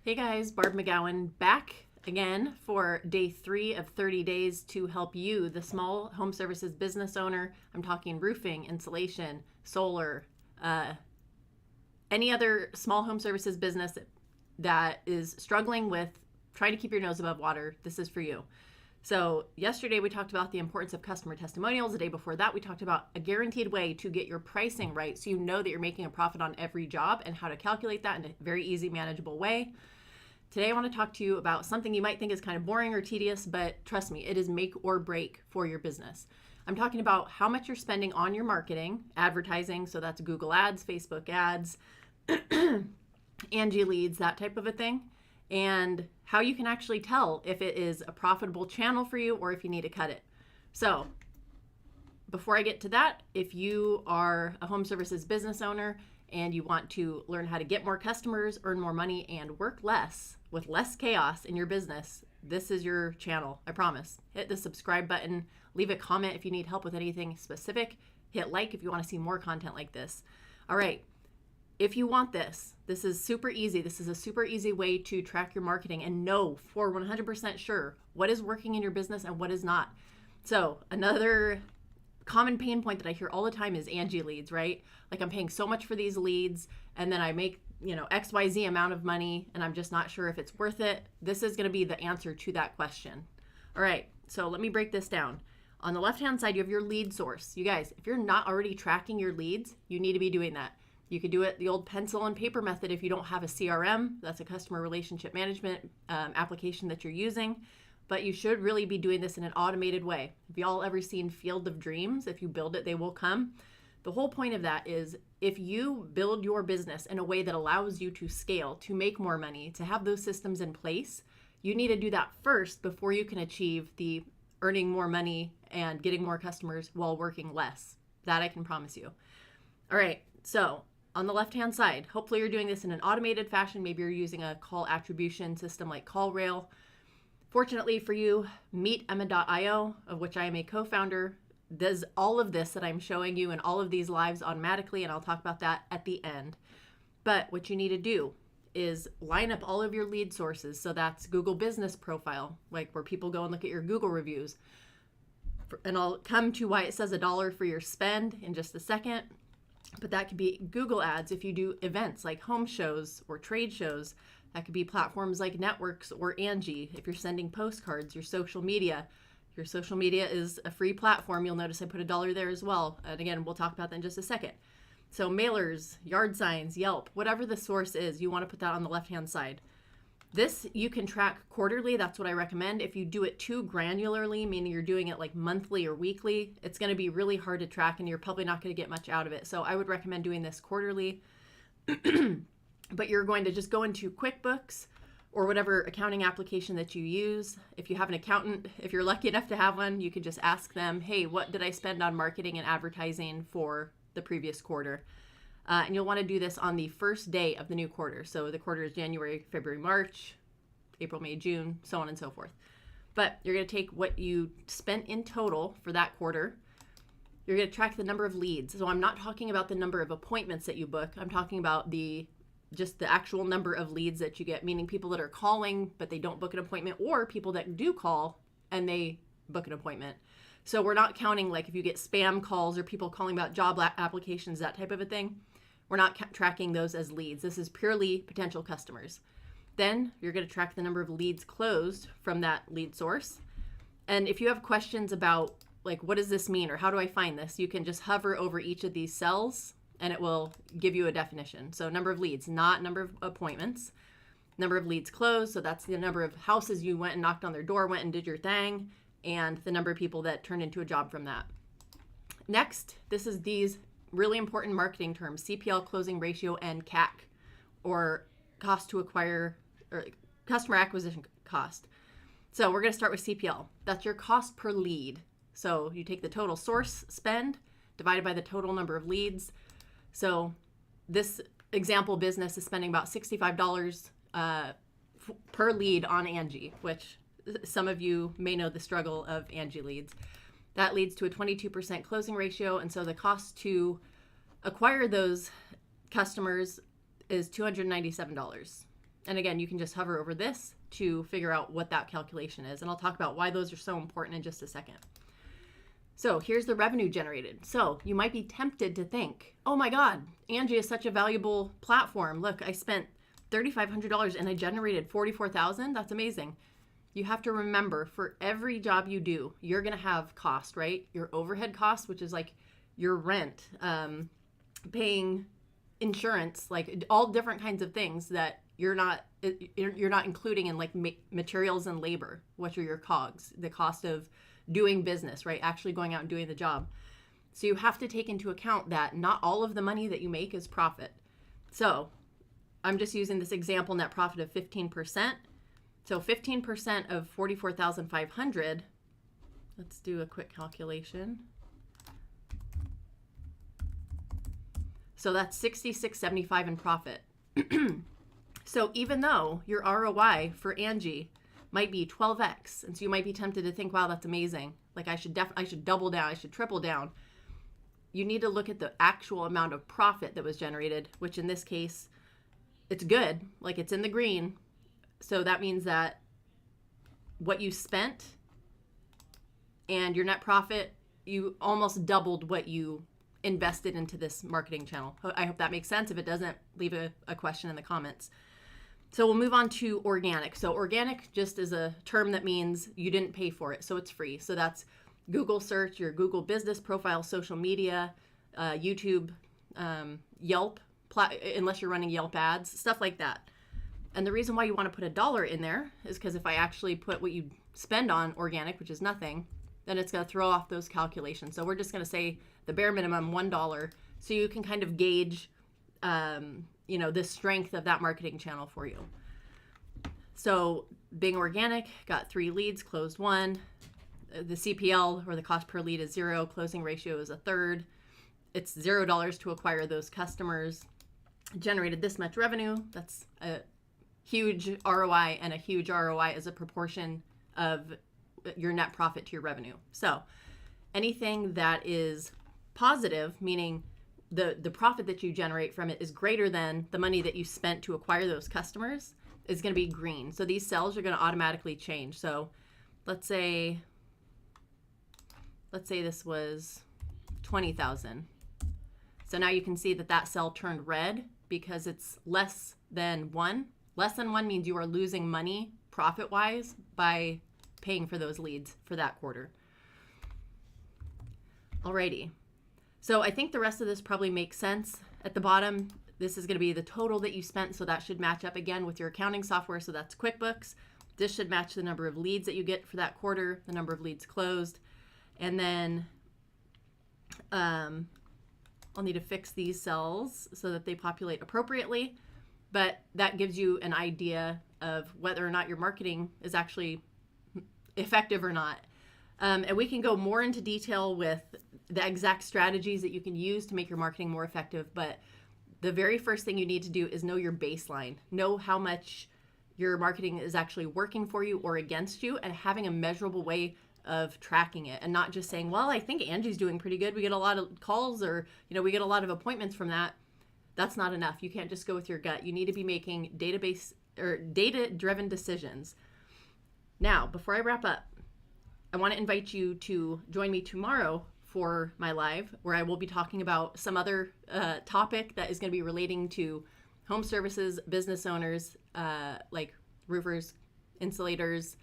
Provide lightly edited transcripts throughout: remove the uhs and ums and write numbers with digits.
Hey guys, Barb McGowan back again for day 3 of 30 days to help you, the small home services business owner. I'm talking roofing, insulation, solar, any other small home services business that is struggling with trying to keep your nose above water. This is for you. So yesterday we talked about the importance of customer testimonials. The day before that we talked about a guaranteed way to get your pricing right so you know that you're making a profit on every job and how to calculate that in a very easy, manageable way. Today I want to talk to you about something you might think is kind of boring or tedious, but trust me, it is make or break for your business. I'm talking about how much you're spending on your marketing, advertising, so that's Google ads, Facebook ads, Angie leads, that type of a thing, and how you can actually tell if it is a profitable channel for you or if you need to cut it. So before I get to that, if you are a home services business owner and you want to learn how to get more customers, earn more money, and work less with less chaos in your business, this is your channel, I promise. Hit the subscribe button, leave a comment if you need help with anything specific, hit like if you want to see more content like this. All right, if you want this is super easy. This is a super easy way to track your marketing and know for 100% sure what is working in your business and what is not. So another common pain point that I hear all the time is Angie leads, right? Like I'm paying so much for these leads and then I make, XYZ amount of money and I'm just not sure if it's worth it. This is going to be the answer to that question. All right, so let me break this down. On the left-hand side, you have your lead source. You guys, if you're not already tracking your leads, you need to be doing that. You could do it the old pencil and paper method if you don't have a CRM. That's a customer relationship management application that you're using. But you should really be doing this in an automated way. Have y'all ever seen Field of Dreams? If you build it, they will come. The whole point of that is if you build your business in a way that allows you to scale, to make more money, to have those systems in place, you need to do that first before you can achieve the earning more money and getting more customers while working less. That I can promise you. All right, so on the left-hand side, hopefully you're doing this in an automated fashion. Maybe you're using a call attribution system like CallRail. Fortunately for you, MeetEmma.io, of which I am a co-founder, does all of this that I'm showing you in all of these lives automatically, and I'll talk about that at the end. But what you need to do is line up all of your lead sources. So that's Google Business Profile, like where people go and look at your Google reviews. And I'll come to why it says $1 for your spend in just a second. But that could be Google ads if you do events like home shows or trade shows. That could be platforms like Networks or Angie. If you're sending postcards, your social media is a free platform. You'll notice I put $1 there as well. And again, we'll talk about that in just a second. So mailers, yard signs, Yelp, whatever the source is, you want to put that on the left-hand side. This you can track quarterly. That's what I recommend. If you do it too granularly, meaning you're doing it like monthly or weekly, it's going to be really hard to track and you're probably not going to get much out of it. So I would recommend doing this quarterly. But you're going to just go into QuickBooks or whatever accounting application that you use. If you have an accountant, if you're lucky enough to have one, you can just ask them, hey, what did I spend on marketing and advertising for the previous quarter? And you'll want to do this on the first day of the new quarter. So the quarter is January, February, March, April, May, June, so on and so forth. But you're going to take what you spent in total for that quarter. You're going to track the number of leads. So I'm not talking about the number of appointments that you book. I'm talking about just the actual number of leads that you get, meaning people that are calling, but they don't book an appointment, or people that do call and they book an appointment. So we're not counting like if you get spam calls or people calling about job applications, that type of a thing. We're not tracking those as leads. This is purely potential customers. Then you're going to track the number of leads closed from that lead source. And if you have questions about like, what does this mean or how do I find this? You can just hover over each of these cells and it will give you a definition. So number of leads, not number of appointments. Number of leads closed, so that's the number of houses you went and knocked on their door, went and did your thing, and the number of people that turned into a job from that. Next, this is these really important marketing terms, CPL, closing ratio, and CAC, or cost to acquire, or customer acquisition cost. So we're going to start with CPL. That's your cost per lead. So you take the total source spend divided by the total number of leads. So this example business is spending about $65 per lead on Angie, which some of you may know the struggle of Angie leads. That leads to a 22% closing ratio. And so the cost to acquire those customers is $297. And again, you can just hover over this to figure out what that calculation is. And I'll talk about why those are so important in just a second. So here's the revenue generated. So you might be tempted to think, oh my God, Angie is such a valuable platform. Look, I spent $3,500 and I generated $44,000. That's amazing. You have to remember, for every job you do, you're going to have cost, right? Your overhead cost, which is like your rent, paying insurance, like all different kinds of things that you're not including in like materials and labor, which are your COGS, the cost of doing business, right? Actually going out and doing the job. So you have to take into account that not all of the money that you make is profit. So I'm just using this example net profit of 15%. So 15% of 44,500, let's do a quick calculation. So that's $66.75 in profit. So even though your ROI for Angie might be 12x, and so you might be tempted to think, wow, that's amazing. Like I should double down, I should triple down. You need to look at the actual amount of profit that was generated, which in this case, it's good, like it's in the green. So that means that what you spent and your net profit, you almost doubled what you invested into this marketing channel. I hope that makes sense. If it doesn't, leave a question in the comments. So we'll move on to organic. So organic just is a term that means you didn't pay for it, so it's free. So that's Google search, your Google business profile, social media, YouTube, Yelp, unless you're running Yelp ads, stuff like that. And the reason why you want to put $1 in there is because if I actually put what you spend on organic, which is nothing, then it's going to throw off those calculations. So we're just going to say the bare minimum $1, so you can kind of gauge the strength of that marketing channel for you. So being organic, got 3 leads, closed 1. The CPL, or the cost per lead, is 0. Closing ratio is 1/3. It's $0 to acquire those customers. Generated this much revenue. That's a huge ROI, and a huge ROI is a proportion of your net profit to your revenue. So anything that is positive, meaning the profit that you generate from it is greater than the money that you spent to acquire those customers, is going to be green. So these cells are going to automatically change. So let's say this was 20,000. So now you can see that cell turned red because it's less than 1. Less than 1 means you are losing money profit-wise by paying for those leads for that quarter. Alrighty. So I think the rest of this probably makes sense. At the bottom, this is going to be the total that you spent, so that should match up again with your accounting software, so that's QuickBooks. This should match the number of leads that you get for that quarter, the number of leads closed. And then I'll need to fix these cells so that they populate appropriately, but that gives you an idea of whether or not your marketing is actually effective or not. And we can go more into detail with the exact strategies that you can use to make your marketing more effective. But the very first thing you need to do is know your baseline. Know how much your marketing is actually working for you or against you, and having a measurable way of tracking it, and not just saying, well, I think Angie's doing pretty good. We get a lot of calls, or, we get a lot of appointments from that. That's not enough. You can't just go with your gut. You need to be making data-driven decisions. Now, before I wrap up, I want to invite you to join me tomorrow for my live, where I will be talking about some other topic that is going to be relating to home services, business owners, like roofers, insulators,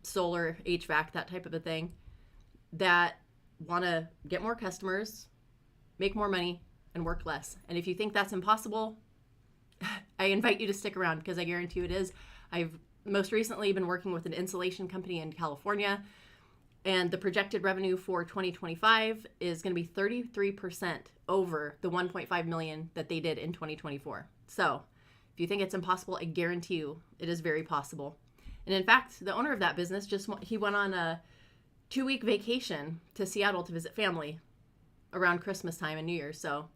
solar, HVAC, that type of a thing, that want to get more customers, make more money, and work less. And if you think that's impossible, I invite you to stick around, because I guarantee you it is. I've most recently been working with an insulation company in California, and the projected revenue for 2025 is going to be 33% over the 1.5 million that they did in 2024. So if you think it's impossible, I guarantee you it is very possible. And in fact, the owner of that business he went on a 2-week vacation to Seattle to visit family around Christmas time and New Year's. So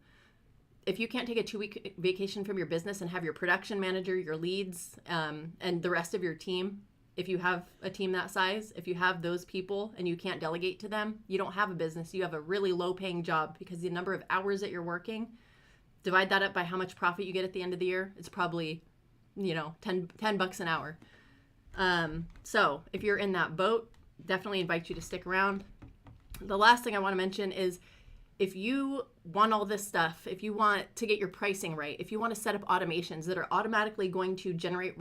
if you can't take a 2-week vacation from your business and have your production manager, your leads, and the rest of your team, if you have a team that size, if you have those people and you can't delegate to them, you don't have a business. You have a really low paying job, because the number of hours that you're working, divide that up by how much profit you get at the end of the year, it's probably 10 bucks an hour. So if you're in that boat, definitely invite you to stick around. The last thing I want to mention is, if you want all this stuff, if you want to get your pricing right, if you want to set up automations that are automatically going to generate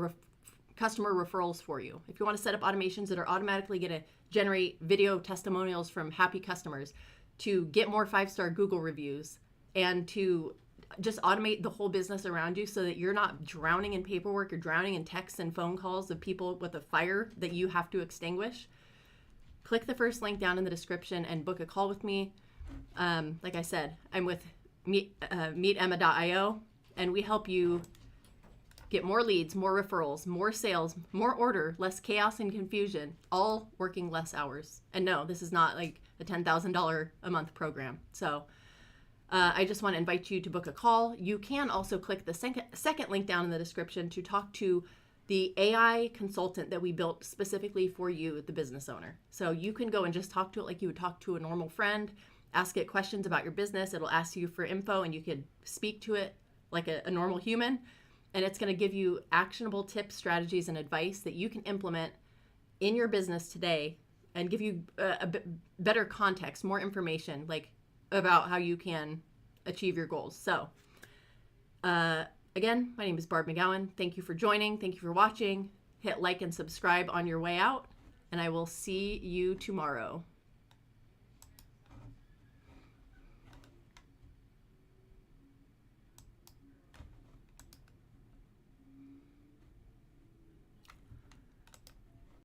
customer referrals for you, if you want to set up automations that are automatically going to generate video testimonials from happy customers, to get more 5-star Google reviews, and to just automate the whole business around you so that you're not drowning in paperwork or drowning in texts and phone calls of people with a fire that you have to extinguish, click the first link down in the description and book a call with me. Like I said, I'm with meetemma.io, and we help you get more leads, more referrals, more sales, more order, less chaos and confusion, all working less hours. And no, this is not like a $10,000 a month program. So I just want to invite you to book a call. You can also click the second link down in the description to talk to the AI consultant that we built specifically for you, the business owner. So you can go and just talk to it like you would talk to a normal friend, ask it questions about your business. It'll ask you for info, and you could speak to it like a normal human. And it's going to give you actionable tips, strategies, and advice that you can implement in your business today, and give you a better context, more information, like about how you can achieve your goals. So again, my name is Barb McGowan. Thank you for joining. Thank you for watching. Hit like and subscribe on your way out, and I will see you tomorrow.